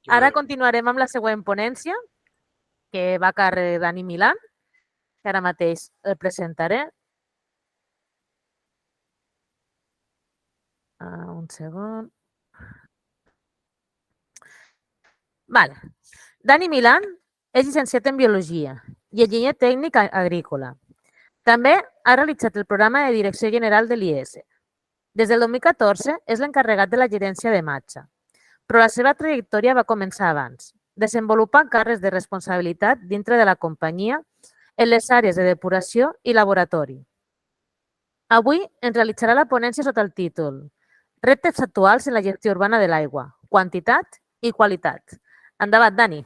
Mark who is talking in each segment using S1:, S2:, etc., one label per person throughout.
S1: Ara continuarem amb la següent ponència, que va a càrrec Dani Milán, que ara mateix el presentaré. Un segon. Vale. Dani Milán és llicenciat en Biologia i enginyer tècnic agrícola. També ha realitzat el programa de Direcció General de l'IES. Des del 2014 és l'encarregat de la gerència de matxa, però la seva trajectòria va començar abans, desenvolupant càrrecs de responsabilitat dintre de la companyia en les àrees de depuració i laboratori. Avui ens realitzarà la ponència sota el títol Reptes actuals en la gestió urbana de l'aigua, quantitat i qualitat. Endavant, Dani.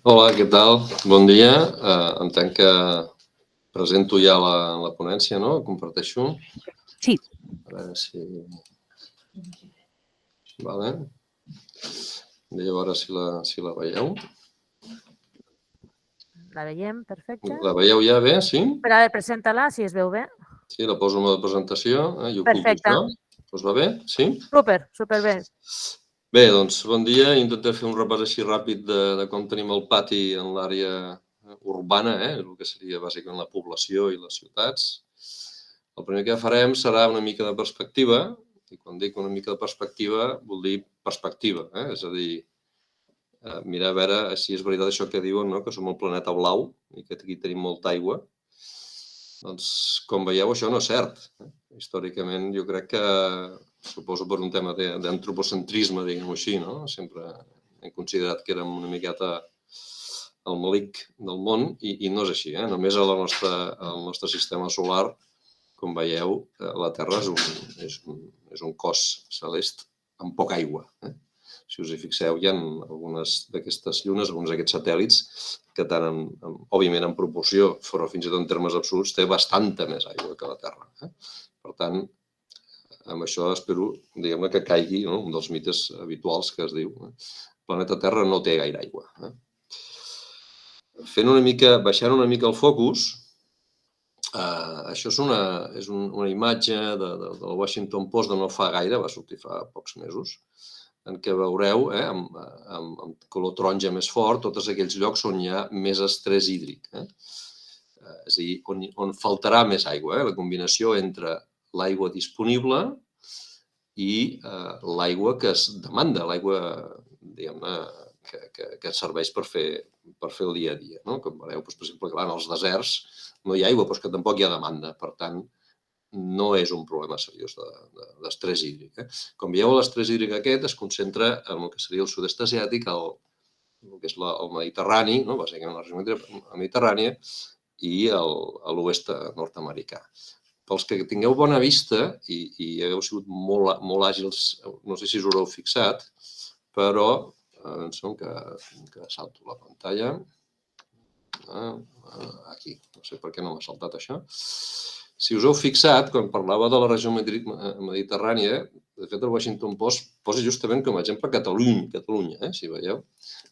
S2: Hola, què tal? Bon dia. Entenc que presento ja la ponència, no? Comparteixo.
S1: Sí.
S2: A veure si... Vale. Deia a veure si la veieu.
S1: La veiem, perfecte.
S2: La veieu ja bé, sí?
S1: Però a veure, presenta-la, si es veu bé.
S2: Sí, la poso en mode presentació i oculto
S1: Perfecte.
S2: això. Us va bé? Sí?
S1: Superbé.
S2: Bé, doncs, bon dia. Intentaré fer un repàs així ràpid de com tenim el pati en l'àrea urbana, el que seria bàsicament la població i les ciutats. El primer que farem serà una mica de perspectiva, i quan dic una mica de perspectiva vol dir perspectiva, és a dir, mirar a veure si és veritat això que diuen, que som el planeta blau i que aquí tenim molta aigua. Doncs, com veieu, això no és cert. Històricament, jo crec que, suposo per un tema d'antropocentrisme, diguem-ho així, sempre hem considerat que érem una miqueta el malic del món i no és així. Només al nostre sistema solar, com veieu, la Terra és un cos celest amb poca aigua. Si us hi fixeu, hi ha algunes d'aquestes llunes, alguns d'aquests satèl·lits, que tant, òbviament, en proporció, però fins i tot en termes absoluts, té bastanta més aigua que la Terra. Per tant, amb això espero, diguem-ne, que caigui un dels mites habituals que es diu el planeta Terra no té gaire aigua. Baixant una mica el focus, això és una imatge del Washington Post de no fa gaire, va sortir fa pocs mesos, en què veureu, amb color taronja més fort, tots aquells llocs on hi ha més estrès hídric. És a dir, on faltarà més aigua, la combinació entre l'aigua disponible i l'aigua que es demanda, l'aigua, diguem-ne, que serveix per fer el dia a dia. Com veureu, per exemple, en els deserts no hi ha aigua, però és que tampoc hi ha demanda. Per tant, no és un problema seriós d'estrès hídric. Com veieu, l'estrès hídric aquest es concentra en el que seria el sud-est asiàtic, el que és el Mediterrani, bàsicament la regió mediterrània, i l'oest nord-americà. Pels que tingueu bona vista i hagueu sigut molt àgils, no sé si us haureu fixat, però em sembla que salto la pantalla. Aquí, no sé per què no m'ha saltat això. Si us heu fixat, quan parlava de la regió mediterrània, de fet, el Washington Post posa justament com a exemple Catalunya, si veieu,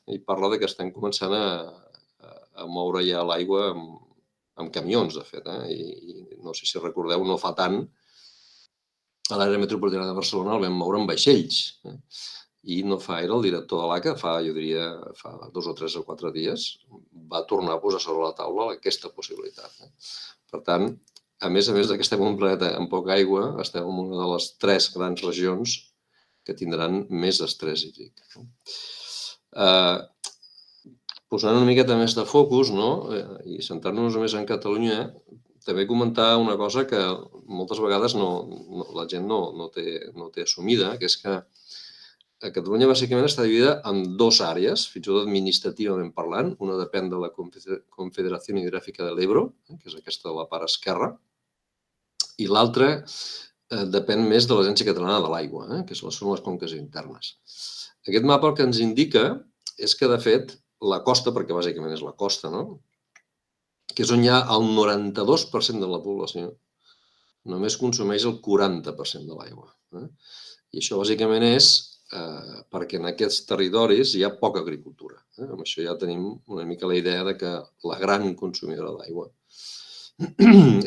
S2: i parla que estem començant a moure ja l'aigua amb camions, de fet, i no sé si recordeu, no fa tant, a l'àrea metropolitana de Barcelona el vam moure amb vaixells, i no fa gaire el director de l'ACA, jo diria fa 2 o 3 o 4 dies, va tornar a posar sobre la taula aquesta possibilitat. Per tant, a més que estem en un planeta amb poca aigua, estem en una de les 3 grans regions que tindran més estrès hídric. Posant una miqueta més de focus i centrant-nos més en Catalunya, també comentar una cosa que moltes vegades la gent no té assumida, que és que Catalunya bàsicament està dividida en 2 àrees, fins i tot administrativament parlant. Una depèn de la Confederació Hidrogràfica de l'Ebro, que és aquesta de la part esquerra, i l'altra depèn més de l'Agència Catalana de l'Aigua, que són les conques internes. Aquest mapa el que ens indica és que, de fet, la costa, perquè bàsicament és la costa, que és on hi ha el 92% de la població, només consumeix el 40% de l'aigua. I això bàsicament és perquè en aquests territoris hi ha poca agricultura. Amb això ja tenim una mica la idea que la gran consumidora d'aigua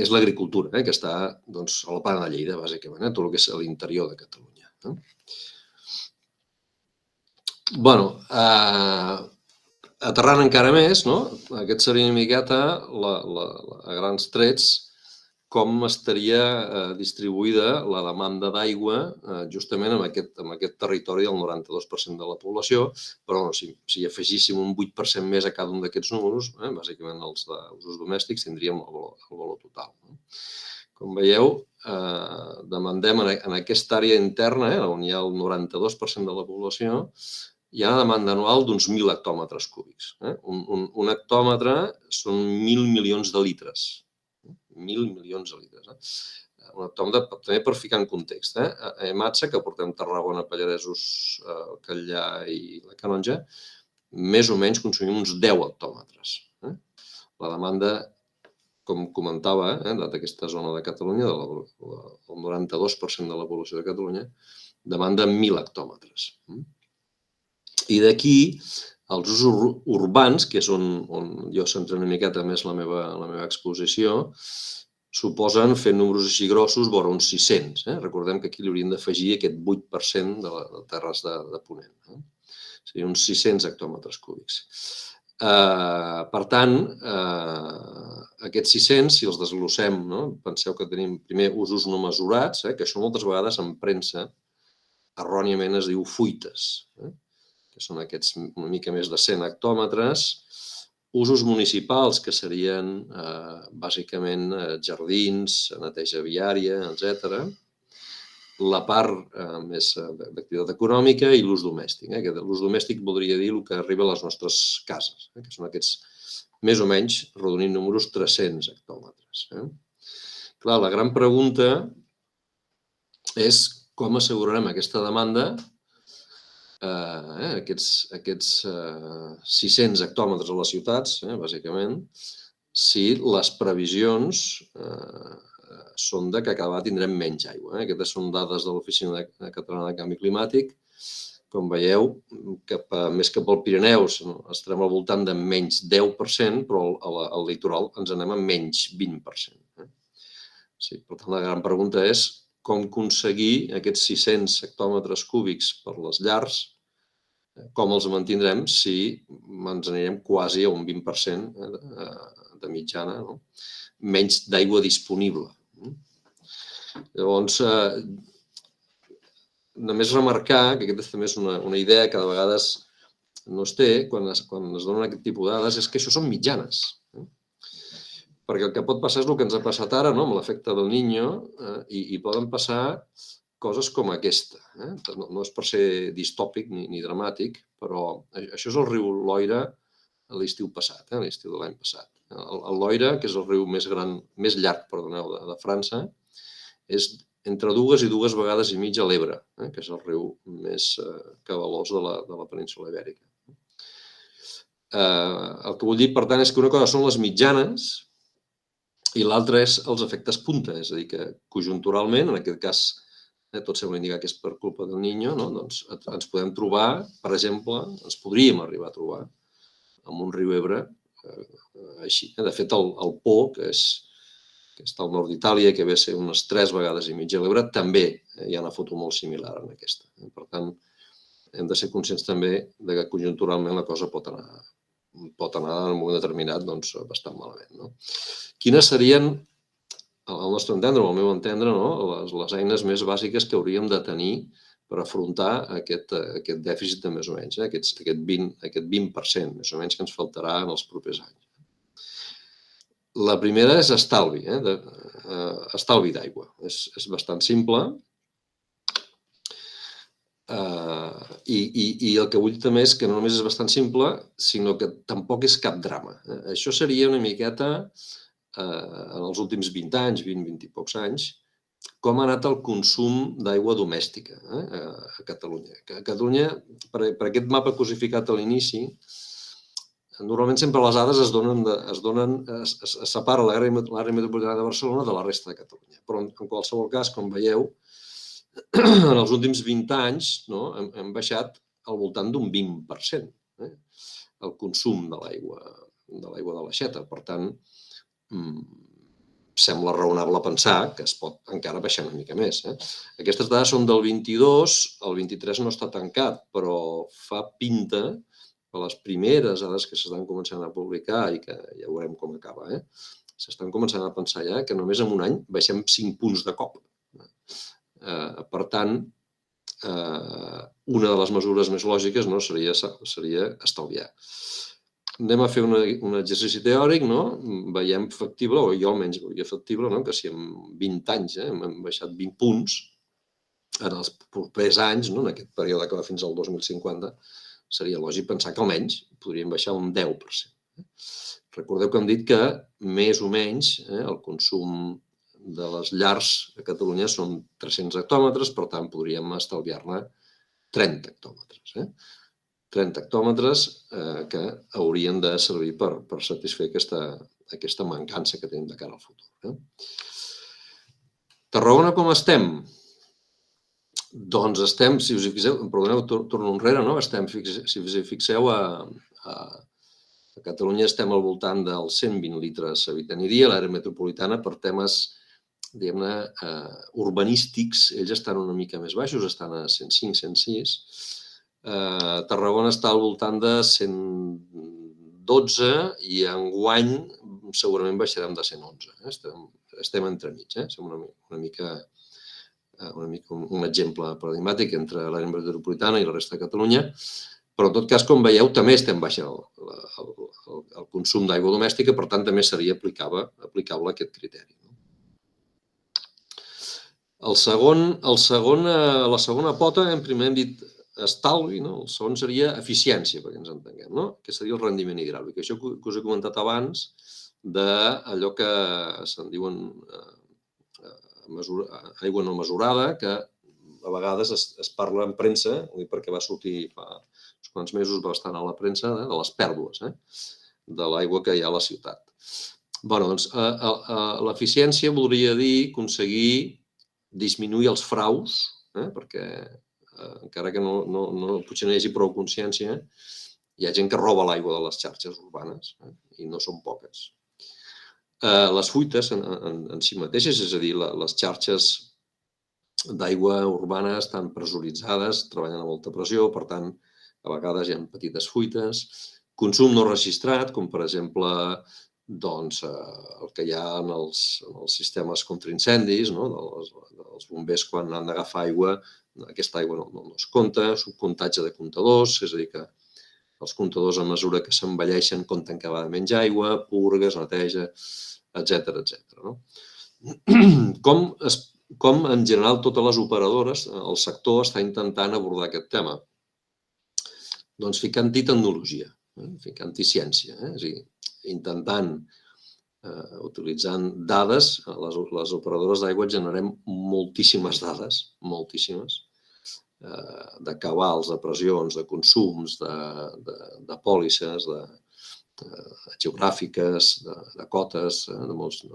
S2: és l'agricultura, que està a la plana de Lleida, bàsicament, tot el que és a l'interior de Catalunya. Bueno, aterrant encara més, no? Aquest seria una miqueta, a grans trets, com estaria distribuïda la demanda d'aigua justament en aquest territori del 92% de la població, però si afegíssim un 8% més a cada un d'aquests números, bàsicament els d'usos domèstics, tindríem el valor total. Com veieu, demandem en aquesta àrea interna, on hi ha el 92% de la població, hi ha una demanda anual d'uns 1.000 hectòmetres cúbics. Un hectòmetre són 1.000 milions de litres. 1.000 milions de litres. Un hectòmetre, també per ficar en context. A Ematsa, que portem Tarragona, Pallaresos, Catllà i la Canonja, més o menys consumim uns 10 hectòmetres. La demanda, com comentava, d'aquesta zona de Catalunya, el 92% de la població de Catalunya, demanda 1.000 hectòmetres. I d'aquí, els usos urbans, que és on jo centro una miqueta més la meva exposició, suposen, fent números així grossos, vora uns 600. Recordem que aquí li hauríem d'afegir aquest 8% de terres de ponent. Serien uns 600 hectòmetres cúbics. Per tant, aquests 600, si els desglossem, penseu que tenim primer usos no mesurats, que això moltes vegades en premsa erròniament es diu fuites, que són aquests una mica més de 100 hectòmetres, usos municipals, que serien bàsicament jardins, neteja viària, etc. La part més d'activitat econòmica i l'ús domèstic. L'ús domèstic voldria dir el que arriba a les nostres cases, que són aquests, més o menys, redonint números, 300 hectòmetres. Clar, la gran pregunta és com assegurarem aquesta demanda, aquests 600 hectòmetres a les ciutats, bàsicament, si les previsions són que cada vegada tindrem menys aigua. Aquestes són dades de l'Oficina Catalana de Canvi Climàtic. Com veieu, més cap al Pirineu estarem al voltant de menys 10%, però al litoral ens anem a menys 20%. Per tant, la gran pregunta és com aconseguir aquests 600 hectòmetres cúbics per les llars, com els mantindrem si ens anirem quasi a un 20% de mitjana, menys d'aigua disponible. Llavors, només remarcar que aquesta també és una idea que de vegades no es té quan es donen aquest tipus de dades, és que això són mitjanes. Perquè el que pot passar és el que ens ha passat ara, amb l'efecte del Niño, i poden passar coses com aquesta. No és per ser distòpic ni dramàtic, però això és el riu Loira a l'estiu passat, a l'estiu de l'any passat. El Loira, que és el riu més llarg de França, és entre 2 i 2 vegades i mitja l'Ebre, que és el riu més cabalós de la península Ibèrica. El que vull dir, per tant, és que una cosa són les mitjanes i l'altra és els efectes punta, és a dir, que conjunturalment, en aquest cas, tot sembla indicar que és per culpa del Niño, doncs ens podem trobar, per exemple, ens podríem arribar a trobar amb un riu Ebre així. De fet, el Po, que està al nord d'Itàlia, que ve a ser unes 3 vegades i mitja l'Ebre, també hi ha una foto molt similar en aquesta. Per tant, hem de ser conscients també que conjunturalment la cosa pot anar en un moment determinat bastant malament. Quines serien, al nostre entendre, o al meu entendre, les eines més bàsiques que hauríem de tenir per afrontar aquest dèficit de més o menys, aquest 20%, més o menys, que ens faltarà en els propers anys? La primera és estalvi d'aigua. És bastant simple. I el que vull dir també és que no només és bastant simple, sinó que tampoc és cap drama. Això seria una miqueta, en els últims 20 anys, 20 i pocs anys, com ha anat el consum d'aigua domèstica a Catalunya. A Catalunya, per aquest mapa cosificat a l'inici, normalment sempre les dades es separa l'àrea metropolitana de Barcelona de la resta de Catalunya. Però en qualsevol cas, com veieu, en els últims 20 anys hem baixat al voltant d'un 20% el consum de l'aigua de l'aixeta. Per tant, sembla raonable pensar que es pot encara baixar una mica més. Aquestes dades són del 22, el 23 no està tancat, però fa pinta que les primeres dades que s'estan començant a publicar i que ja veurem com acaba, s'estan començant a pensar ja que només en un any baixem 5 punts de cop. Per tant, una de les mesures més lògiques seria estalviar. Anem a fer un exercici teòric, veiem factible, o jo almenys veia factible, que si en 20 anys hem baixat 20 punts, en els propers anys, en aquest període que va fins al 2050, seria lògic pensar que almenys podríem baixar un 10%. Recordeu que hem dit que més o menys el consum de les llars a Catalunya són 300 hectòmetres, per tant podríem estalviar-ne 30 hectòmetres. 30 hectòmetres que haurien de servir per satisfer aquesta mancança que tenim de cara al futur. Tarragona, com estem? Doncs estem, si us hi fixeu, perdoneu, torno enrere, estem, si us hi fixeu, a Catalunya estem al voltant dels 120 litres habitant i dia, l'àrea metropolitana per temes, diguem-ne, urbanístics, ells estan una mica més baixos, estan a 105, 106. Tarragona està al voltant de 112 i enguany segurament baixarem de 111. Estem entremig, som una mica un exemple paradigmàtic entre l'àrea metropolitana i la resta de Catalunya, però en tot cas, com veieu, també estem baixant el consum d'aigua domèstica, per tant, també seria aplicable aquest criteri. La segona pota, primer hem dit estalvi, el segon seria eficiència, perquè ens entenguem, que seria el rendiment hidràulic. Això que us he comentat abans d'allò que se'n diuen aigua no mesurada, que a vegades es parla en premsa, perquè va sortir fa uns quants mesos bastant a la premsa, de les pèrdues de l'aigua que hi ha a la ciutat. Bé, doncs, l'eficiència voldria dir aconseguir disminuir els fraus, perquè encara que potser no hi hagi prou consciència, hi ha gent que roba l'aigua de les xarxes urbanes i no són poques. Les fuites en si mateixes, és a dir, les xarxes d'aigua urbana estan pressuritzades, treballen a molta pressió, per tant, a vegades hi ha petites fuites. Consum no registrat, com per exemple el que hi ha en els sistemes contra incendis, dels bombers quan han d'agafar aigua, aquesta aigua no es compta, subcomptatge de comptadors, és a dir, que els comptadors a mesura que s'envelleixen compten que va de menys aigua, purgues, neteja, etc. Com en general totes les operadores, el sector està intentant abordar aquest tema? Doncs ficant-hi tecnologia, ficant-hi ciència, és a dir, intentant, utilitzant dades, les operadores d'aigua generem moltíssimes dades, moltíssimes, de cabals, de pressions, de consums, de pòlisses, geogràfiques, de cotes, de molts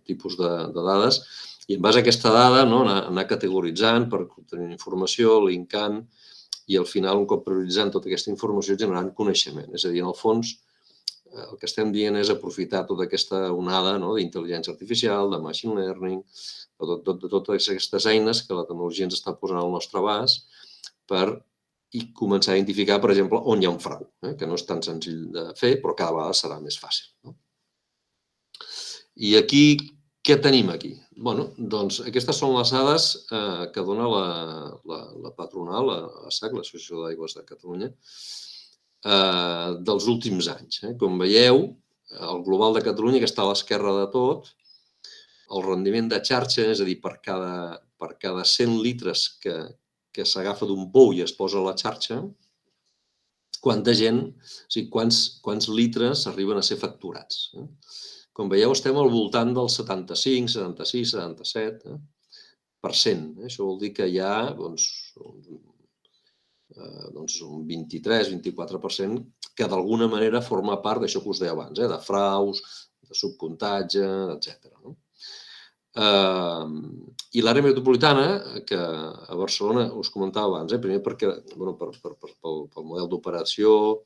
S2: tipus de dades, i en base a aquesta dada anar categoritzant per obtenir informació, linkant, i al final, un cop prioritzant tota aquesta informació, generant coneixement. És a dir, en el fons, el que estem dient és aprofitar tota aquesta onada d'intel·ligència artificial, de machine learning, de totes aquestes eines que la tecnologia ens està posant al nostre abast per començar a identificar, per exemple, on hi ha un frau, que no és tan senzill de fer, però cada vegada serà més fàcil. I aquí, què tenim aquí? Bé, doncs aquestes són les dades que dona la patronal, l'ASAC, l'Associació d'Aigües de Catalunya, dels últims anys. Com veieu, el global de Catalunya, que està a l'esquerra de tot, el rendiment de xarxa, és a dir, per cada 100 litres que s'agafa d'un pou i es posa a la xarxa, quanta gent, o sigui, quants litres arriben a ser facturats. Com veieu, estem al voltant del 75, 76, 77%. Això vol dir que hi ha un 23-24% que d'alguna manera forma part d'això que us deia abans, de fraus, de subcomptatge, etc. I l'àrea metropolitana, que a Barcelona us comentava abans, primer perquè pel model d'operació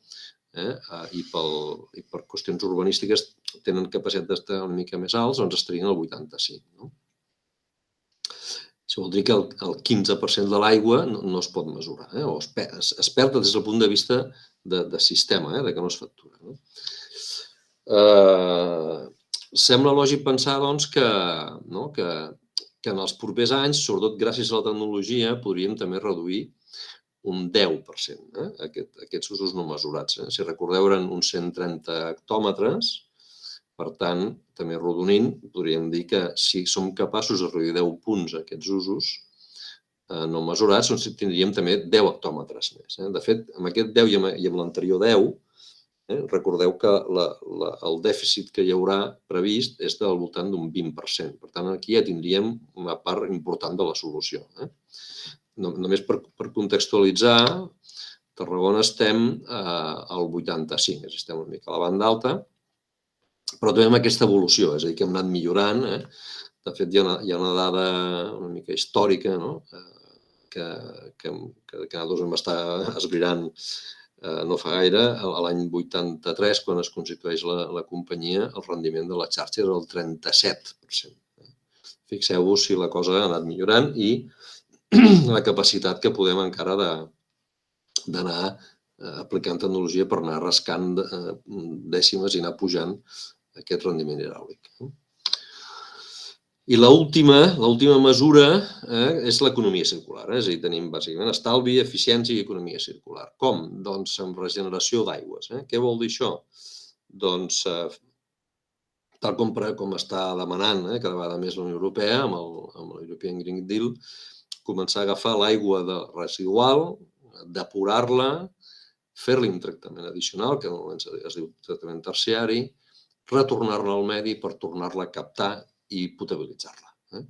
S2: i per qüestions urbanístiques tenen capacitat d'estar una mica més alts, doncs es trien el 85%. Això vol dir que el 15% de l'aigua no es pot mesurar, o es perd des del punt de vista de sistema, de que no es factura. Sembla lògic pensar doncs, que en els propers anys, sobretot gràcies a la tecnologia, podríem també reduir un 10% aquests usos no mesurats. Si recordeu, eren uns 130 hectòmetres. Per tant, també arrodonint, podríem dir que si som capaços de reduir 10 punts aquests usos no mesurats, doncs tindríem també 10 hectòmetres més. De fet, amb aquest 10 i amb l'anterior 10, recordeu que el dèficit que hi haurà previst és del voltant d'un 20%. Per tant, aquí ja tindríem una part important de la solució. Només per contextualitzar, a Tarragona estem al 85%, estem una mica a la banda alta, però també amb aquesta evolució, és a dir, que hem anat millorant. De fet, hi ha una dada una mica històrica que nosaltres vam estar esbrinant no fa gaire. L'any 83, quan es constitueix la companyia, el rendiment de la xarxa era el 37%. Fixeu-vos si la cosa ha anat millorant i la capacitat que podem encara d'anar aplicant tecnologia per anar rascant dècimes i anar pujant aquest rendiment hidràulic. I l'última mesura és l'economia circular. És a dir, tenim bàsicament estalvi, eficiència i economia circular. Com? Doncs amb regeneració d'aigües. Què vol dir això? Doncs, tal com està demanant cada vegada més la Unió Europea, amb el European Green Deal, començar a agafar l'aigua residual, depurar-la, fer-li un tractament addicional, que normalment es diu tractament terciari, retornar-la al medi per tornar-la a captar i potabilitzar-la.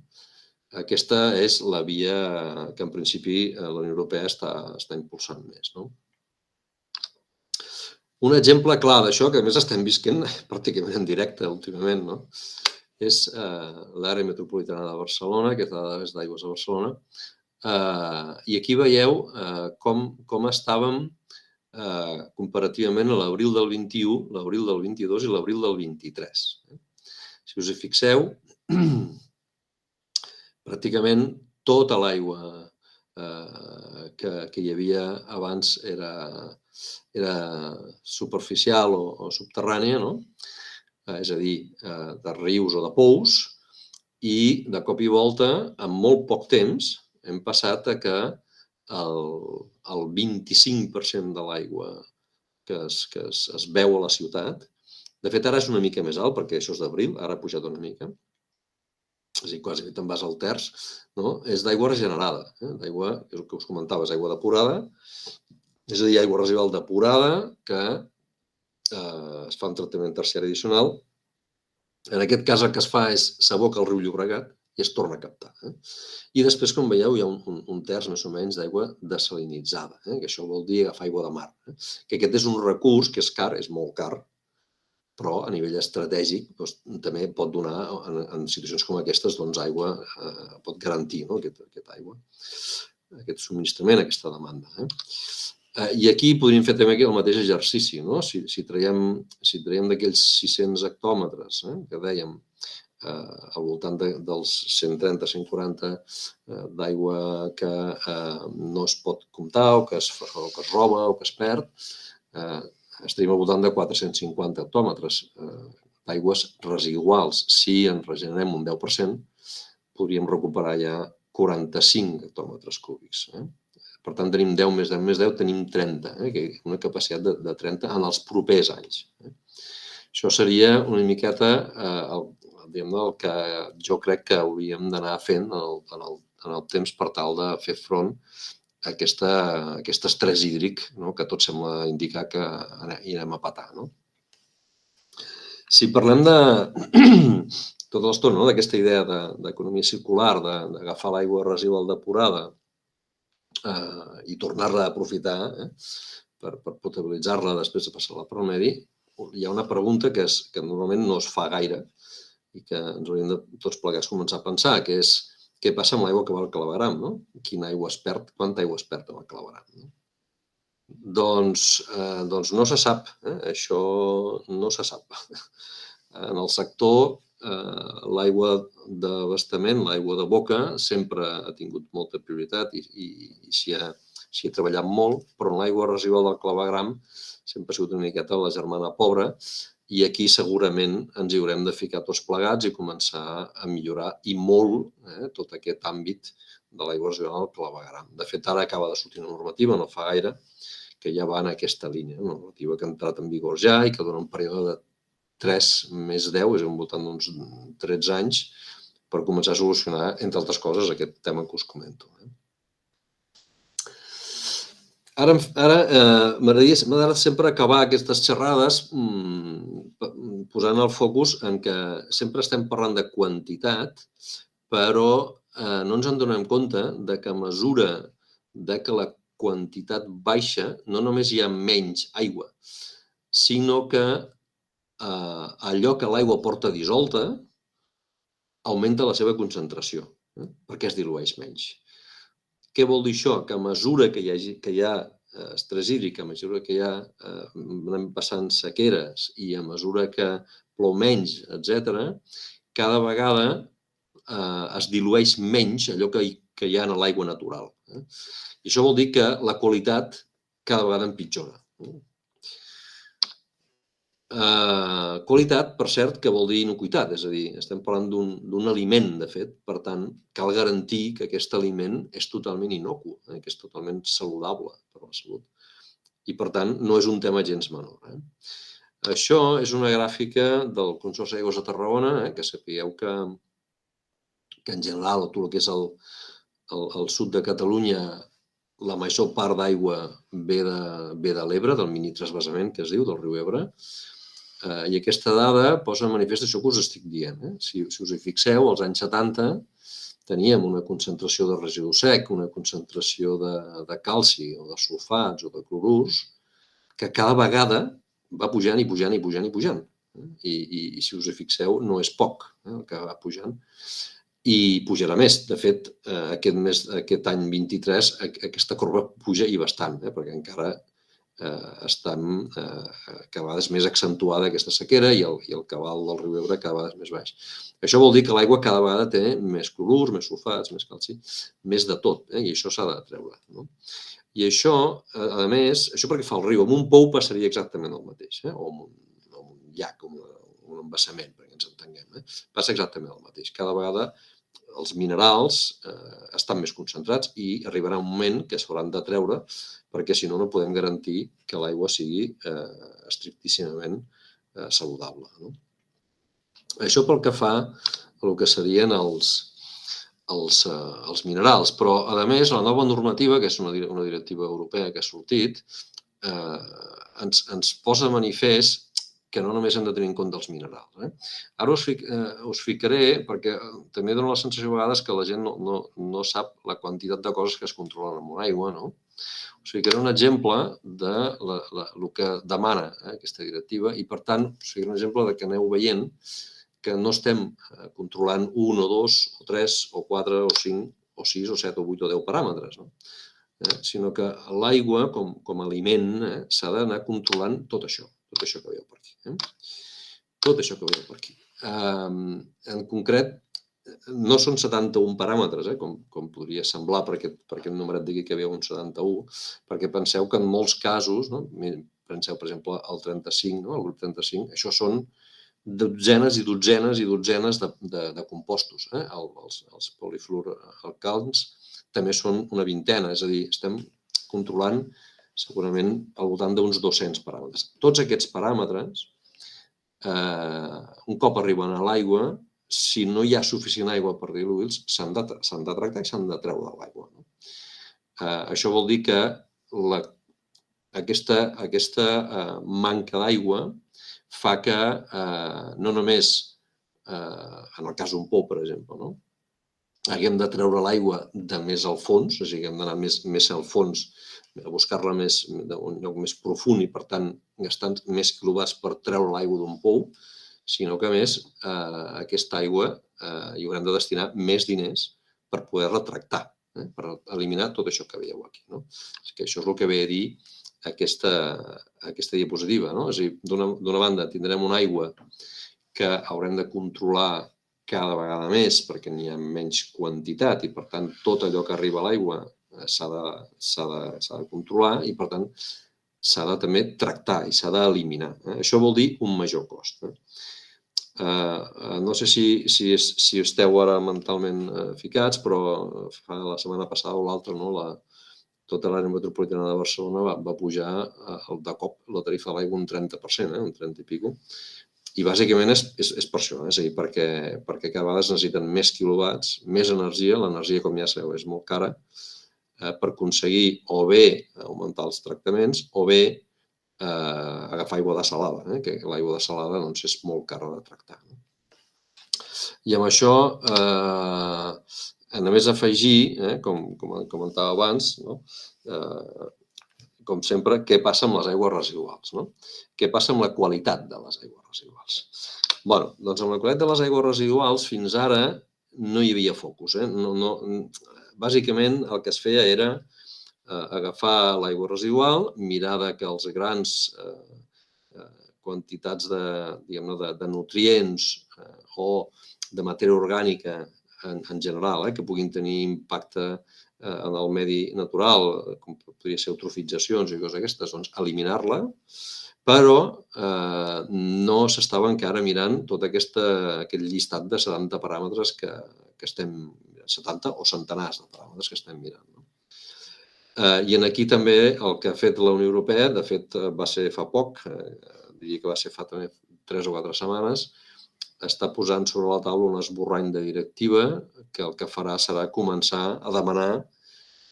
S2: Aquesta és la via que, en principi, la Unió Europea està impulsant més. Un exemple clar d'això, que a més estem visquent pràcticament en directe últimament, és l'àrea metropolitana de Barcelona, que és d'Aigües de Barcelona, i aquí veieu com estàvem comparativament a l'abril del 21, l'abril del 22 i l'abril del 23. Si us hi fixeu, pràcticament tota l'aigua que hi havia abans era superficial o subterrània, és a dir, de rius o de pous, i de cop i volta, en molt poc temps, hem passat a que el 25% de l'aigua que es veu a la ciutat, de fet ara és una mica més alt, perquè això és d'abril, ara ha pujat una mica, és a dir, quasi te'n vas al terç, és d'aigua regenerada. D'aigua, és el que us comentava, és aigua depurada, és a dir, aigua residual depurada que es fa un tractament terciari addicional. En aquest cas el que es fa és s'aboca al riu Llobregat i es torna a captar. I després, com veieu, hi ha un terç més o menys d'aigua desalinitzada, que això vol dir agafar aigua de mar. Que aquest és un recurs que és car, és molt car, però a nivell estratègic també pot donar, en situacions com aquestes, aigua, pot garantir aquesta aigua, aquest subministrament, aquesta demanda. I aquí podríem fer també el mateix exercici. Si traiem d'aquells 600 hectòmetres que dèiem al voltant dels 130-140 d'aigua que no es pot comptar o que es roba o que es perd, estaríem al voltant de 450 hectòmetres d'aigües residuals. Si en regenerem un 10%, podríem recuperar ja 45 hectòmetres cúbics. Per tant, tenim 10 més 10 més 10, tenim 30, una capacitat de 30 en els propers anys. Això seria una miqueta el que jo crec que hauríem d'anar fent en el temps per tal de fer front a aquest estrès hídric que tot sembla indicar que anirem a patar. Si parlem tota l'estona d'aquesta idea d'economia circular, d'agafar l'aigua residual depurada i tornar-la a aprofitar per potabilitzar-la després de passar-la pel medi, hi ha una pregunta que normalment no es fa gaire i que ens hauríem de tots plegats començar a pensar, que és què passa amb l'aigua que va al clavegram? Quina aigua es perd, quanta aigua es perd amb el clavegram? Doncs no se sap, això no se sap. En el sector, l'aigua d'abastament, l'aigua de boca, sempre ha tingut molta prioritat i s'hi ha treballat molt, però en l'aigua residual del clavegram sempre ha sigut una miqueta la germana pobra i aquí segurament ens hi haurem de ficar tots plegats i començar a millorar i molt tot aquest àmbit de l'aigua residual del clavegram. De fet, ara acaba de sortir una normativa, no fa gaire, que ja va en aquesta línia, una normativa que ha entrat en vigor ja i que dona un període de 3 més 10, és al voltant d'uns 13 anys, per començar a solucionar, entre altres coses, aquest tema que us comento. Ara m'agradaria sempre acabar aquestes xerrades posant el focus en que sempre estem parlant de quantitat, però no ens en donem compte que a mesura que la quantitat baixa, no només hi ha menys aigua, sinó que allò que l'aigua porta dissolta augmenta la seva concentració, perquè es dilueix menys. Què vol dir això? Que a mesura que hi ha estrès hídric, a mesura que anem passant sequeres i a mesura que plou menys, etc., cada vegada es dilueix menys allò que hi ha en l'aigua natural. I això vol dir que la qualitat cada vegada empitjora. Qualitat, per cert, que vol dir inocuïtat, és a dir, estem parlant d'un aliment, de fet, per tant, cal garantir que aquest aliment és totalment inocu, que és totalment saludable per a la salut. I, per tant, no és un tema gens menor. Això és una gràfica del Consorci d'Aigües de Tarragona, que sapigueu que en general, tot el que és el sud de Catalunya, la major part d'aigua ve de l'Ebre, del mini transvasament que es diu, del riu Ebre, i aquesta dada posa en manifest això que us estic dient. Si us hi fixeu, als anys 70 teníem una concentració de residu sec, una concentració de calci o de sulfats o de clorurs, que cada vegada va pujant i pujant i pujant i pujant. I si us hi fixeu, no és poc el que va pujant. I pujarà més. De fet, aquest any 23 aquesta corba puja i bastant, perquè encara està cada vegada més accentuada aquesta sequera i el cabal del riu Ebre cada vegada és més baix. Això vol dir que l'aigua cada vegada té més clorurs, més sulfats, més calci, més de tot, i això s'ha de treure. I això, a més, això perquè fa el riu. Amb un pou passaria exactament el mateix, o amb un llac, un embassament, perquè ens entenguem. Passa exactament el mateix. Cada vegada els minerals estan més concentrats i arribarà un moment que s'hauran de treure perquè si no, no podem garantir que l'aigua sigui estrictíssimament saludable. Això pel que fa al que serien els minerals, però a més la nova normativa, que és una directiva europea que ha sortit, ens posa de manifest que no només hem de tenir en compte els minerals. Ara us ficaré, perquè també dona la sensació a vegades que la gent no sap la quantitat de coses que es controlen amb l'aigua. Us ficaré un exemple del que demana aquesta directiva i, per tant, us ficaré un exemple que aneu veient que no estem controlant 1 o 2 o 3 o 4 o 5 o 6 o 7 o 8 o 10 paràmetres, sinó que l'aigua com a aliment s'ha d'anar controlant tot això que veieu per aquí. Tot això que veieu per aquí. En concret, no són 71 paràmetres, com podria semblar per aquest numeret d'aquí que veieu un 71, perquè penseu que en molts casos, penseu, per exemple, el 35, el grup 35, això són dotzenes i dotzenes i dotzenes de compostos. Els polifluoralcans també són una vintena, és a dir, estem controlant segurament al voltant d'uns 200 paràmetres. Tots aquests paràmetres, un cop arriben a l'aigua, si no hi ha suficient aigua per diluir-los, s'han de tractar i s'han de treure de l'aigua. Això vol dir que aquesta manca d'aigua fa que no només, en el cas d'un pou, per exemple, haguem de treure l'aigua de més al fons, o sigui, hem d'anar més al fons a buscar-la d'un lloc més profund i, per tant, gastant més quilowatts per treure l'aigua d'un pou, sinó que, a més, aquesta aigua hi haurem de destinar més diners per poder-la tractar, per eliminar tot això que veieu aquí. Això és el que ve a dir aquesta diapositiva. És a dir, d'una banda tindrem una aigua que haurem de controlar cada vegada més perquè n'hi ha menys quantitat i, per tant, tot allò que arriba a l'aigua s'ha de controlar i, per tant, s'ha de també tractar i s'ha d'eliminar. Això vol dir un major cost. No sé si esteu ara mentalment ficats, però la setmana passada o l'altra, tota l'àrea metropolitana de Barcelona va pujar de cop la tarifa de l'aigua un 30%, un 30 i pico. I bàsicament és per això, és a dir, perquè cada vegada es necessiten més quilowatts, més energia, l'energia, com ja sabeu, és molt cara, per aconseguir o bé augmentar els tractaments o bé agafar aigua desalada, que l'aigua desalada és molt cara de tractar. I amb això, només afegir, com comentava abans, com sempre, què passa amb les aigües residuals, què passa amb la qualitat de les aigües residuals. Doncs amb la qualitat de les aigües residuals fins ara no hi havia focus. Bàsicament el que es feia era agafar l'aigua residual, mirar que els grans quantitats de nutrients o de matèria orgànica en general, que puguin tenir impacte en el medi natural, com podria ser eutrofitzacions i coses d'aquestes, doncs eliminar-la, però no s'estava encara mirant tot aquest llistat de 70 paràmetres que estem, 70 o centenars de paràmetres que estem mirant. I aquí també el que ha fet la Unió Europea, de fet va ser fa poc, diria que va ser fa també 3 o 4 setmanes, està posant sobre la taula un esborrany de directiva que el que farà serà començar a demanar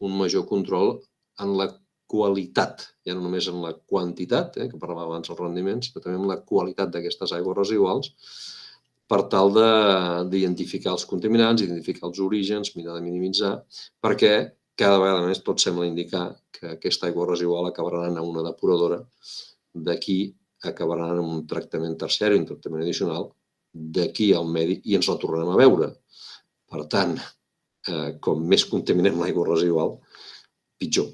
S2: un major control en la qualitat, ja no només en la quantitat, que parlàvem abans dels rendiments, sinó també en la qualitat d'aquestes aigües residuals per tal d'identificar els contaminants, identificar els orígens, mirar de minimitzar, perquè cada vegada més tot sembla indicar que aquesta aigua residual acabarà anant a una depuradora, d'aquí acabarà en un tractament terciari, un tractament addicional, d'aquí al medi i ens la tornarem a veure. Per tant, com més contaminem l'aigua residual, pitjor.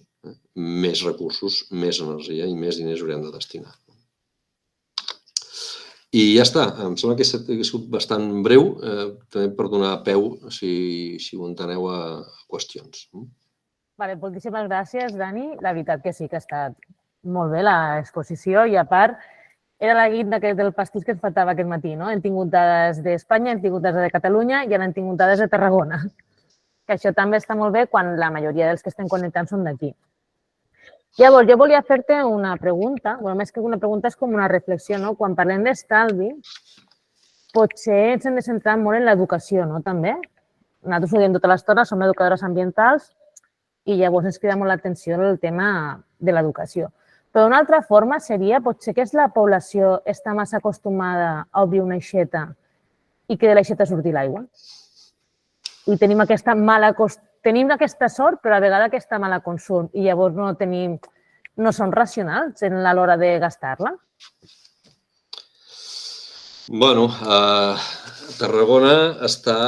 S2: Més recursos, més energia i més diners haurem de destinar. I ja està. Em sembla que ha sigut bastant breu, també per donar peu, si ho enteneu, a qüestions.
S1: Moltíssimes gràcies, Dani. La veritat que sí que ha estat molt bé l'exposició i, a part, era la guinda del pastís que ens faltava aquest matí. Hem tingut dades d'Espanya, hem tingut dades de Catalunya i ara hem tingut dades de Tarragona. Que això també està molt bé quan la majoria dels que estem connectant són d'aquí. Llavors, jo volia fer-te una pregunta, més que una pregunta és com una reflexió. Quan parlem d'estalvi, potser ens hem de centrar molt en l'educació, també. Nosaltres ho diem tota l'estona, som educadores ambientals i llavors ens crida molt l'atenció el tema de l'educació. Però d'una altra forma seria, potser que la població està massa acostumada a obrir una aixeta i que de l'aixeta surti l'aigua. I tenim aquesta sort, però a vegades aquesta mala consum i llavors no som racionals a l'hora de gastar-la.
S2: Bueno, Tarragona està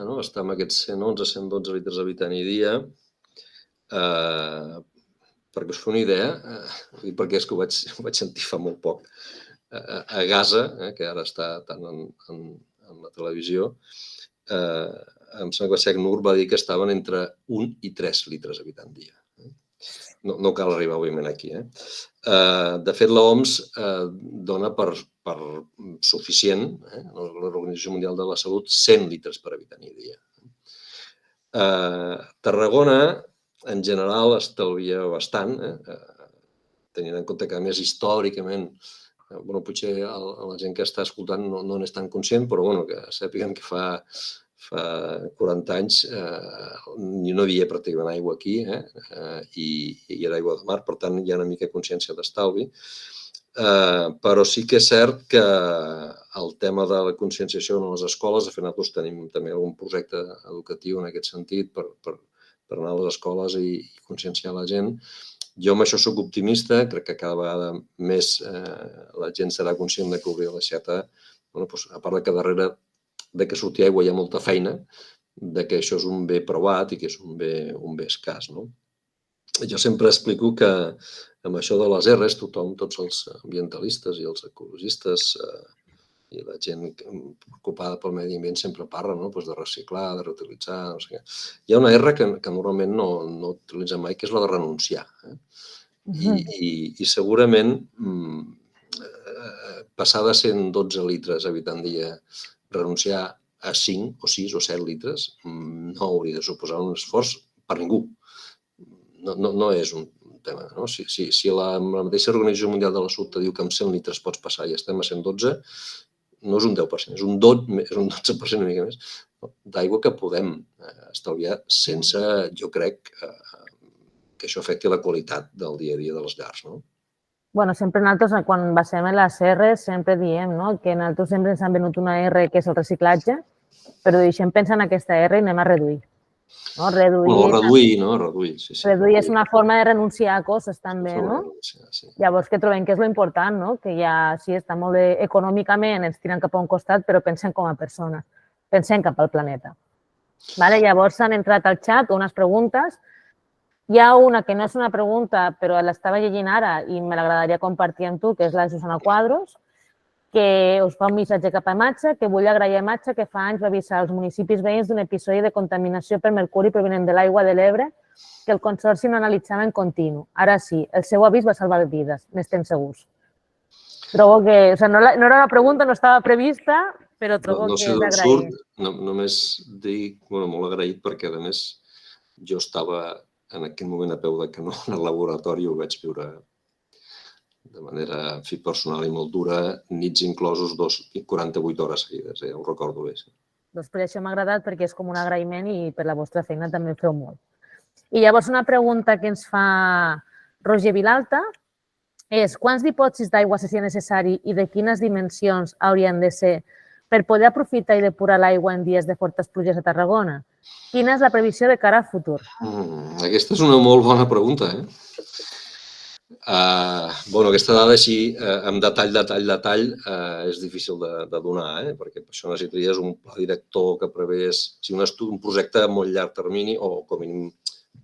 S2: amb aquests 111-112 litres habitant i dia. Perquè us feu una idea, perquè és que ho vaig sentir fa molt poc, a Gaza, que ara està tant en la televisió, em sembla que el SECNUR va dir que estaven entre 1 i 3 litres habitant dia. No cal arribar, òbviament, aquí. De fet, l'OMS dona per suficient, l'Organització Mundial de la Salut, 100 litres per habitant i dia. Tarragona, en general, estalvia bastant, tenint en compte que, a més, històricament, potser la gent que està escoltant no n'és tan conscient, però que sàpiguen que fa 40 anys no hi havia pràcticament aigua aquí i era aigua de mar, per tant, hi ha una mica de consciència d'estalvi. Però sí que és cert que el tema de la conscienciació en les escoles, de fet, nosaltres tenim també algun projecte educatiu en aquest sentit per anar a les escoles i conscienciar la gent. Jo amb això soc optimista, crec que cada vegada més la gent serà conscient que obrir l'aixeta, a part que darrere que surti aigua hi ha molta feina, que això és un bé preuat i que és un bé escàs. Jo sempre explico que amb això de les R's, tothom, tots els ambientalistes i els ecologistes i la gent preocupada pel medi ambient sempre parla de reciclar, de reutilitzar, no sé què. Hi ha una R que normalment no utilitzem mai, que és la de renunciar. I segurament passar de 112 litres habitant dia, renunciar a 5 o 6 o 7 litres no hauria de suposar un esforç per ningú. No és un tema. Si la mateixa Organització Mundial de la Salut te diu que amb 100 litres pots passar i estem a 112, no és un 10%, és un 12% una mica més d'aigua que podem estalviar sense, jo crec, que això afecti la qualitat del dia a dia de les llars.
S1: Bueno, sempre nosaltres, quan basem en les R, sempre diem que nosaltres sempre ens han venut una R que és el reciclatge, però deixem pensar en aquesta R i anem a reduir.
S2: Reduir, sí.
S1: Reduir és una forma de renunciar a coses, també, no? Llavors, que trobem que és l'important, que ja sí, està molt bé econòmicament, ens tiren cap a un costat, però pensem com a persones, pensem cap al planeta. Llavors s'han entrat al xat unes preguntes. Hi ha una que no és una pregunta, però l'estava llegint ara i me l'agradaria compartir amb tu, que és la de Susana Quadros, que us fa un missatge cap a Matxa, que vull agrair a Matxa que fa anys va avisar els municipis veïns d'un episodi de contaminació per mercuri provinent de l'aigua de l'Ebre que el Consorci no analitzava en continu. Ara sí, el seu avís va salvar vides, n'estem segurs. Trobo que... no era una pregunta, no estava prevista, però trobo que és d'agrair.
S2: Només dic, molt agraït, perquè a més jo estava en aquell moment a peu de canó en el laboratori, ho vaig viure de manera personal i molt dura, nits inclosos 48 hores seguides, ho recordo bé.
S1: Doncs per això m'ha agradat, perquè és com un agraïment i per la vostra feina també feu molt. I llavors una pregunta que ens fa Roger Vilalta és quants dipòsits d'aigua seria necessari i de quines dimensions haurien de ser per poder aprofitar i depurar l'aigua en dies de fortes pluges a Tarragona? Quina és la previsió de cara al futur?
S2: Aquesta és una molt bona pregunta, Aquesta dada així, amb detall, és difícil de donar, perquè per això necessitaries un pla director que prevés un projecte a molt llarg termini o com a mínim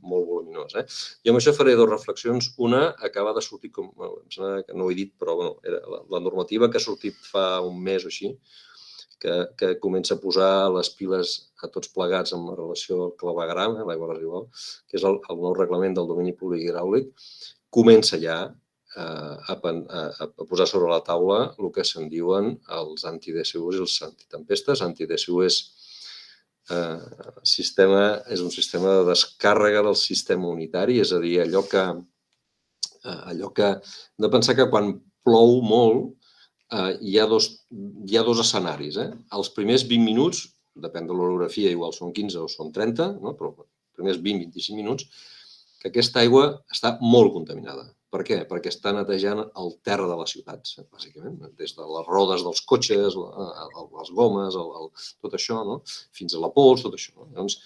S2: molt voluminós. Jo amb això faré dues reflexions. Una acaba de sortir, em sembla que no ho he dit, però era la normativa que ha sortit fa un mes o així, que comença a posar les piles a tots plegats en relació al clavegueram, l'aigua residual, que és el nou reglament del domini públic hidràulic, comença ja a posar sobre la taula el que se'n diuen els anti-DSUs i els antitempestes. Anti-DSU és un sistema de descàrrega del sistema unitari, és a dir, allò que hem de pensar que quan plou molt hi ha dos escenaris. Els primers 20 minuts, depèn de l'orografia, igual són 15 o són 30, però els primers 20-25 minuts, que aquesta aigua està molt contaminada. Per què? Perquè està netejant el terra de les ciutats, bàsicament, des de les rodes dels cotxes, les gomes, tot això, fins a la pols, tot això. Llavors,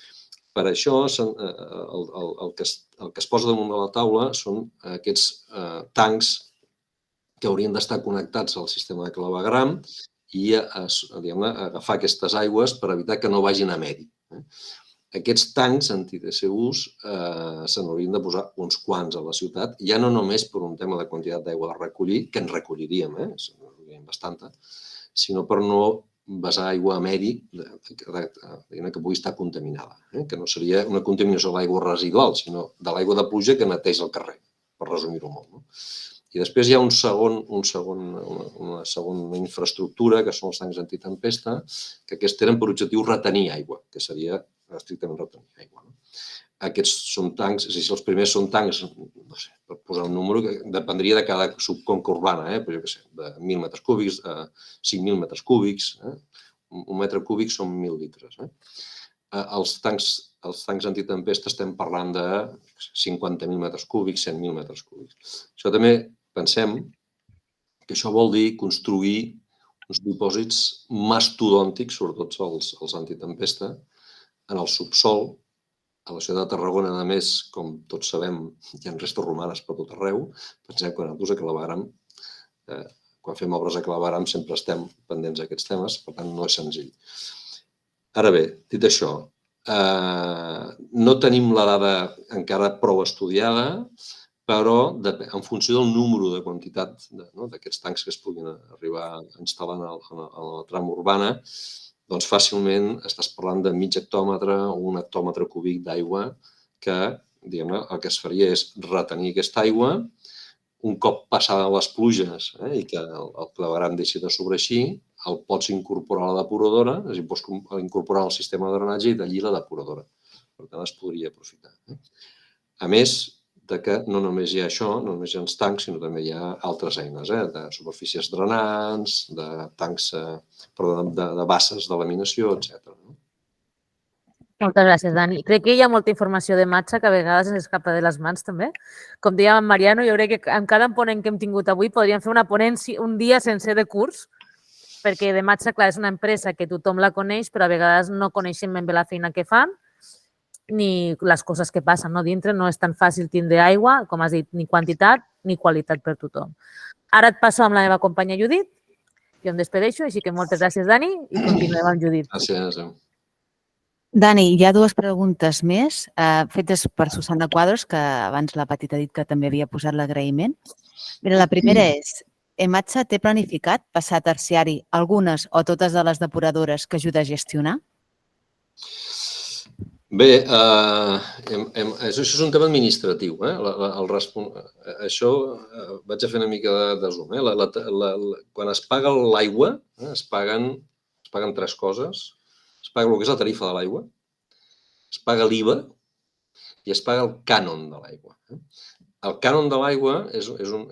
S2: per això el que es posa damunt de la taula són aquests tancs que haurien d'estar connectats al sistema de clavegueram i agafar aquestes aigües per evitar que no vagin a medi. Aquests tancs anti-DSUs se n'haurien de posar uns quants a la ciutat, ja no només per un tema de quantitat d'aigua a recollir, que en recolliríem, bastanta, sinó per no vessar aigua a medi que pugui estar contaminada, que no seria una contaminació de l'aigua residual, sinó de l'aigua de pluja que neteja el carrer, per resumir-ho molt. I després hi ha una segona infraestructura, que són els tancs antitempesta, que aquests tenen per objectiu retenir aigua, que seria estrictament retenir aigua. Aquests són tancs, si els primers són tancs, no sé, per posar un número, dependria de cada subconca urbana, però jo què sé, de 1.000 metres cúbics a 5.000 metres cúbics, un metre cúbic són 1.000 litres. Els tancs antitempesta estem parlant de 50.000 metres cúbics, 100.000 metres cúbics. Això també pensem que això vol dir construir uns dipòsits mastodòntics, sobretot els antitempesta, en el subsol. A la ciutat de Tarragona, a més, com tots sabem, hi ha restes romanes per tot arreu. Pensem que nosaltres a clavegueram, quan fem obres a clavegueram, sempre estem pendents d'aquests temes, per tant, no és senzill. Ara bé, dit això, no tenim la dada encara prou estudiada, però en funció del número de quantitat d'aquests tancs que es puguin arribar a instal·lar a la trama urbana, doncs fàcilment estàs parlant de mig hectòmetre o un hectòmetre cúbic d'aigua que, diguem-ne, el que es faria és retenir aquesta aigua. Un cop passades les pluges i que el clavegram deixi de sobreeixir, el pots incorporar a la depuradora, és a dir, pots incorporar al sistema de drenatge i d'allí la depuradora. Per tant, es podria aprofitar. A més que no només hi ha això, no només hi ha els tancs, sinó també hi ha altres eines, de superfícies drenants, de tancs, de basses de laminació, etc.
S1: Moltes gràcies, Dani. Crec que hi ha molta informació de matxa que a vegades ens escapa de les mans, també. Com deia en Mariano, jo crec que amb cada ponent que hem tingut avui podríem fer una ponència, un dia sencer de curs, perquè de matxa, clar, és una empresa que tothom la coneix, però a vegades no coneixem ben bé la feina que fan ni les coses que passen dintre. No és tan fàcil tindre aigua, com has dit, ni quantitat ni qualitat per tothom. Ara et passo amb la meva companya Judit. Jo em despedeixo, així que moltes gràcies, Dani, i continuem amb Judit.
S2: Gràcies.
S3: Dani, hi ha dues preguntes més fetes per Susana Quadros, que abans la Petit ha dit que també havia posat l'agraïment. La primera és: Ematsa té planificat passar a terciari algunes o totes de les depuradores que ajuda a gestionar?
S2: Bé, això és un tema administratiu. Això vaig a fer una mica de zoom. Quan es paga l'aigua, es paguen tres coses. Es paga el que és la tarifa de l'aigua, es paga l'IVA i es paga el cànon de l'aigua. El cànon de l'aigua és un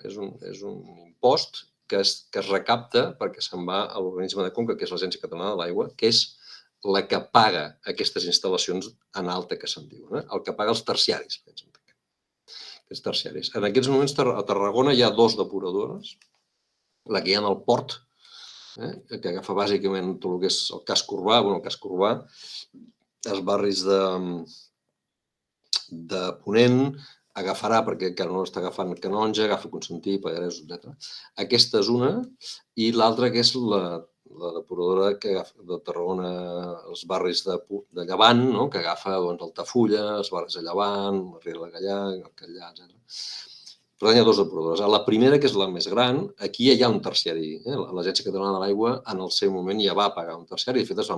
S2: impost que es recapta perquè se'n va a l'organisme de conca, que és l'Agència Catalana de l'Aigua, que és la que paga aquestes instal·lacions en alta, que se'n diuen, el que paga els terciaris. En aquests moments a Tarragona hi ha 2 depuradores, la que hi ha al port, que agafa bàsicament tot el que és el casc urbà, els barris de Ponent, agafarà, perquè encara no està agafant Canonja, agafa Constantí, Pallaresos, etc. Aquesta és una, i l'altra que és la depuradora que agafa de Tarragona, els barris de Llevant, que agafa Altafulla, els barris de Llevant, la Riera de Gallà, el Catllà, etc. Per tant, hi ha 2 depuradores. A la primera, que és la més gran, aquí ja hi ha un terciari. L'Agència Catalana de l'Aigua, en el seu moment, ja va pagar un terciari. De fet, es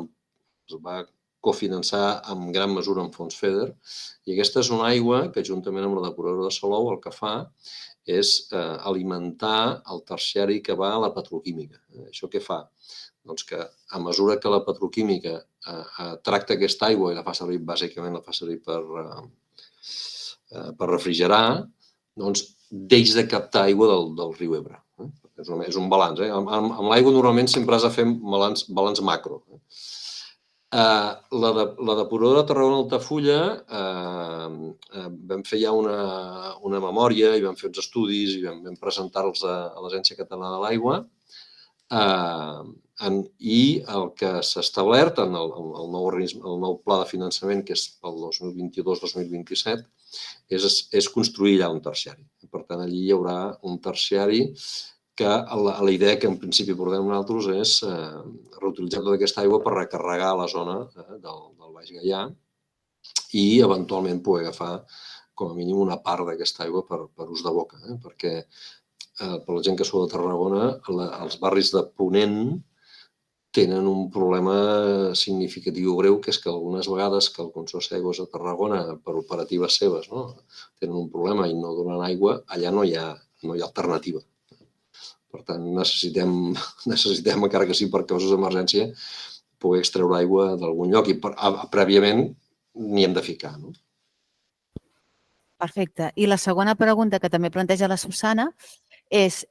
S2: va cofinançar en gran mesura amb fons FEDER. I aquesta és una aigua que, juntament amb la depuradora de Salou, el que fa és alimentar el terciari que va a la petroquímica. Això què fa? Doncs que a mesura que la petroquímica tracta aquesta aigua i la fa servir, bàsicament la fa servir per refrigerar, doncs deix de captar aigua del riu Ebre. És un balanç. Amb l'aigua normalment sempre has de fer balanç macro. La depuradora de Tarragona Altafulla vam fer ja una memòria i vam fer uns estudis i vam presentar-los a l'Agència Catalana de l'Aigua, i el que s'ha establert en el nou pla de finançament, que és pel 2022-2027, és construir allà un terciari. Per tant, allí hi haurà un terciari que la idea que en principi portem nosaltres és reutilitzar tota aquesta aigua per recarregar la zona del Baix Gaià i eventualment poder agafar com a mínim una part d'aquesta aigua per ús de boca, perquè per la gent que sou de Tarragona, els barris de Ponent tenen un problema significatiu greu, que és que algunes vegades que el Consorci d'Aigües de Tarragona, per operatives seves, tenen un problema i no donen aigua, allà no hi ha alternativa. Per tant, necessitem, encara que sigui per causes d'emergència, poder extreure aigua d'algun lloc i prèviament n'hi hem de ficar.
S3: Perfecte. I la segona pregunta que també planteja la Susana és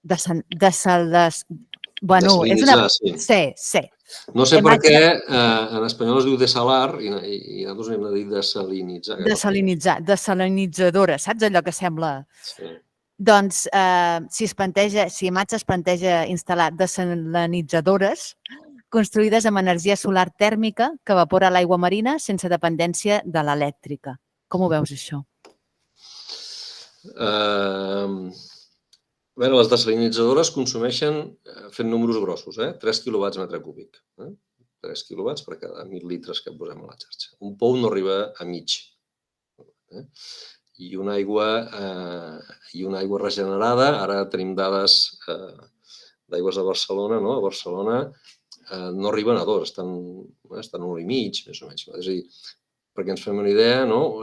S2: Desalinitzar,
S3: sí.
S2: No sé per què en espanyol es diu desalar i nosaltres hem de dir desalinitzar.
S3: Desalinitzadora, saps allò que sembla?
S2: Sí.
S3: Doncs, si Ematsa es planteja instal·lar desalinitzadores construïdes amb energia solar tèrmica que evapora l'aigua marina sense dependència de l'elèctrica. Com ho veus, això?
S2: A veure, les desalinitzadores consumeixen, fent números grossos, 3 quilowatts metre cúbic. 3 quilowatts per cada 1.000 litres que posem a la xarxa. Un pou no arriba a mig. i una aigua regenerada. Ara tenim dades d'aigües de Barcelona, no? A Barcelona no arriben a 2, estan a 1,5, més o menys. És a dir, perquè ens fem una idea, no?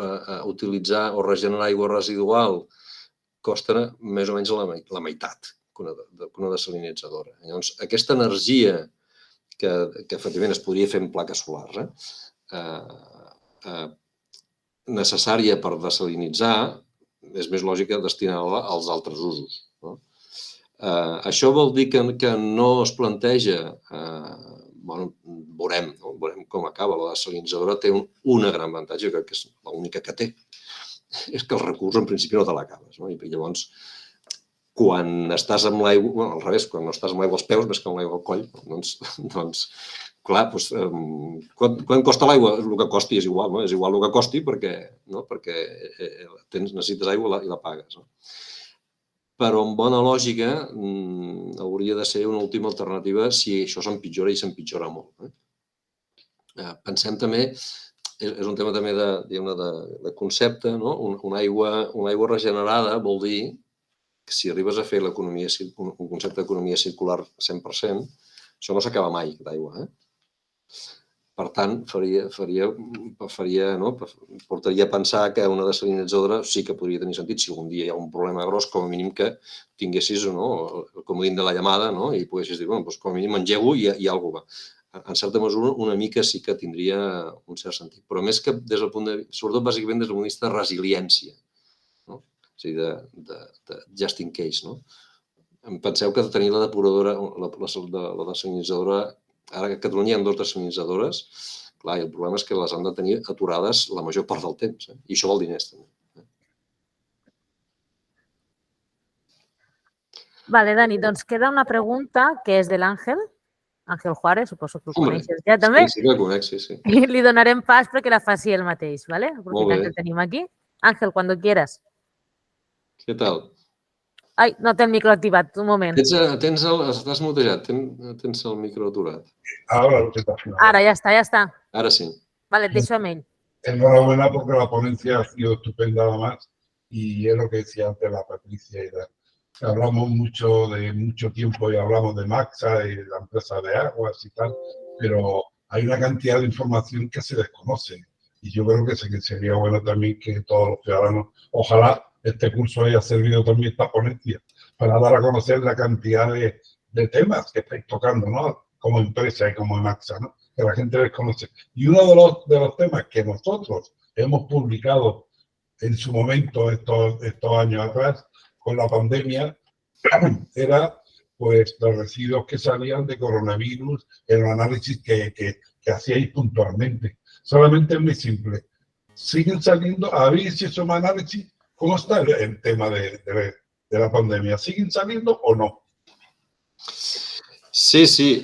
S2: Utilitzar o regenerar aigua residual costa més o menys la meitat que una desalinitzadora. Llavors, aquesta energia que efectivament es podria fer amb plaques solars, necessària per desalinitzar, és més lògica destinar-la als altres usos. Això vol dir que no es planteja, veurem com acaba. La desalinitzadora té un gran avantatge, crec que és l'única que té, és que el recurs en principi no te l'acabes. I llavors, quan estàs amb l'aigua, al revés, quan no estàs amb l'aigua als peus, més que amb l'aigua al coll, doncs, clar, quan costa l'aigua? El que costi és igual, és igual el que costi perquè necessites aigua i la pagues. Però amb bona lògica hauria de ser una última alternativa si això s'empitjora i s'empitjora molt. Pensem també, és un tema també de concepte, una aigua regenerada vol dir que si arribes a fer un concepte d'economia circular 100%, això no s'acaba mai, d'aigua. Per tant, portaria a pensar que una desalinitzadora sí que podria tenir sentit si algun dia hi ha un problema gros, com a mínim que tinguessis el comodín de la llamada i poguessis dir, com a mínim engego i alguna cosa va. En certa mesura, una mica sí que tindria un cert sentit. Però més que des del punt de vista, sobretot bàsicament des del punt de vista de resiliència, és a dir, de just in case. Penseu que tenir la depuradora, la desalinitzadora, ara que a Catalunya hi ha 2 desalinitzadores, clar, el problema és que les han de tenir aturades la major part del temps, i això vol diners també.
S1: Vale, Dani, doncs queda una pregunta que és de l'Àngel Juárez, suposo que el coneixes ja també.
S2: Sí, que el conec, sí.
S1: I li donarem pas perquè la faci ell mateix, ¿vale? Aprofitant que el tenim aquí. Ángel, cuando quieras.
S2: Què tal?
S1: Ai, no té el micro activat, un moment.
S2: Estàs mutejat, tens el micro aturat.
S1: Ara, ya está.
S2: Ahora sí.
S1: Vale, te deixo amb ell.
S4: Enhorabuena porque la ponencia ha sido estupenda además y es lo que decía antes la Patricia. Hablamos mucho tiempo y hablamos de Maxa y de la empresa de aguas y tal, pero hay una cantidad de información que se desconoce y yo creo que sería bueno también que todos los ciudadanos, ojalá este curso haya servido también esta ponencia para dar a conocer la cantidad de temas que estáis tocando, ¿no? Como empresa y como Maxa, ¿no? Que la gente desconoce. Y uno de los temas que nosotros hemos publicado en su momento, estos años atrás, con la pandemia, era pues los residuos que salían de coronavirus, el análisis que hacíais puntualmente. Solamente es muy simple. ¿Siguen saliendo? ¿Habéis hecho un análisis? ¿Cómo está el tema de la pandemia? ¿Siguen saliendo o no?
S2: Sí.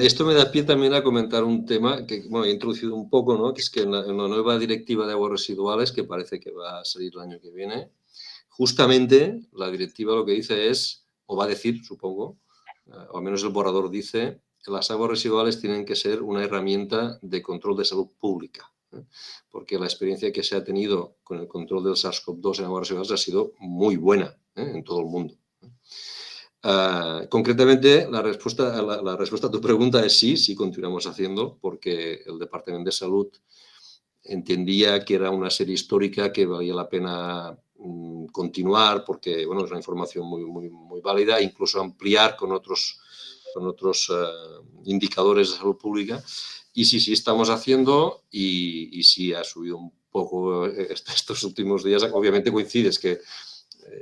S2: Esto me da pie también a comentar un tema que he introducido un poco, ¿no? Que es que en la nueva directiva de aguas residuales, que parece que va a salir el año que viene, justamente la directiva lo que dice es, o va a decir, supongo, o al menos el borrador dice, que las aguas residuales tienen que ser una herramienta de control de salud pública, porque la experiencia que se ha tenido con el control del SARS-CoV-2 en aguas residuales ha sido muy buena en todo el mundo. Concretamente, la respuesta a tu pregunta es sí continuamos haciendo, porque el Departamento de Salud entendía que era una serie histórica que valía la pena continuar porque es una información muy válida, incluso ampliar con otros indicadores de salud pública. Y sí estamos haciendo y sí ha subido un poco estos últimos días. Obviamente coincides que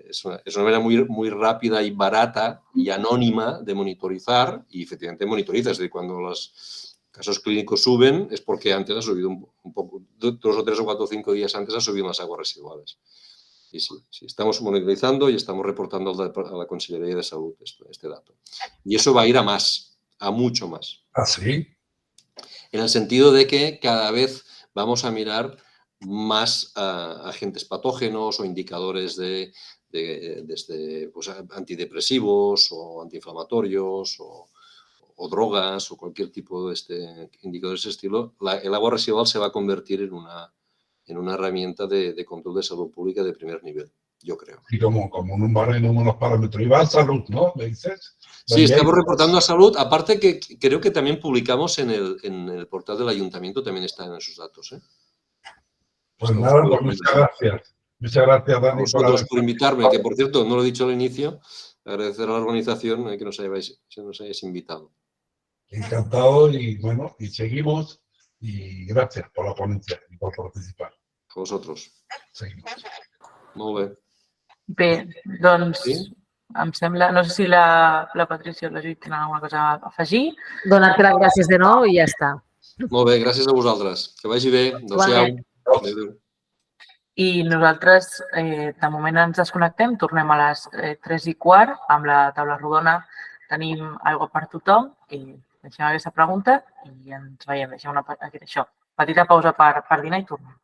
S2: es una manera muy rápida y barata y anónima de monitorizar y efectivamente monitoriza. Es decir, cuando los casos clínicos suben es porque antes ha subido un poco, 2 o 3 o 4 o 5 días antes ha subido las aguas residuales. Y sí, estamos monitorizando y estamos reportando a la Consellería de Salud este dato. Y eso va a ir a más, a mucho más.
S4: ¿Ah, sí?
S2: En el sentido de que cada vez vamos a mirar más agentes patógenos o indicadores desde antidepresivos o antiinflamatorios o drogas o cualquier tipo de indicador de ese estilo. El agua residual se va a convertir en en una herramienta de control de salud pública de primer nivel, yo creo.
S4: Y como en un barrio en unos parámetros. Y va a salud, ¿no? ¿Me dices?
S2: Sí, estamos reportando a salud. Aparte que creo que también publicamos en el portal del ayuntamiento, también están esos datos.
S4: Pues nada, pues muchas gracias. Muchas gracias,
S2: A
S4: Dani,
S2: vosotros por invitarme, que por cierto, no lo he dicho al inicio, agradecer a la organización que nos hayáis invitado.
S4: Encantado y bueno, y seguimos. Y gracias por la ponencia y por participar.
S2: A vosotros.
S4: Seguimos.
S2: Molt bé.
S5: Bé, doncs
S2: Sí?
S5: em sembla... No sé si la Patrícia o la Judit tenen alguna cosa a afegir.
S1: Donar-te les gràcies de nou i ja està.
S2: Molt bé, gràcies a vosaltres. Que vagi bé. Adéu-siau. Adéu.
S5: I nosaltres, de moment, ens desconnectem. Tornem a les 3:15 amb la taula rodona. Tenim aigua per tothom i deixem aquesta pregunta i ens veiem. Deixem una petita pausa per dinar i tornem.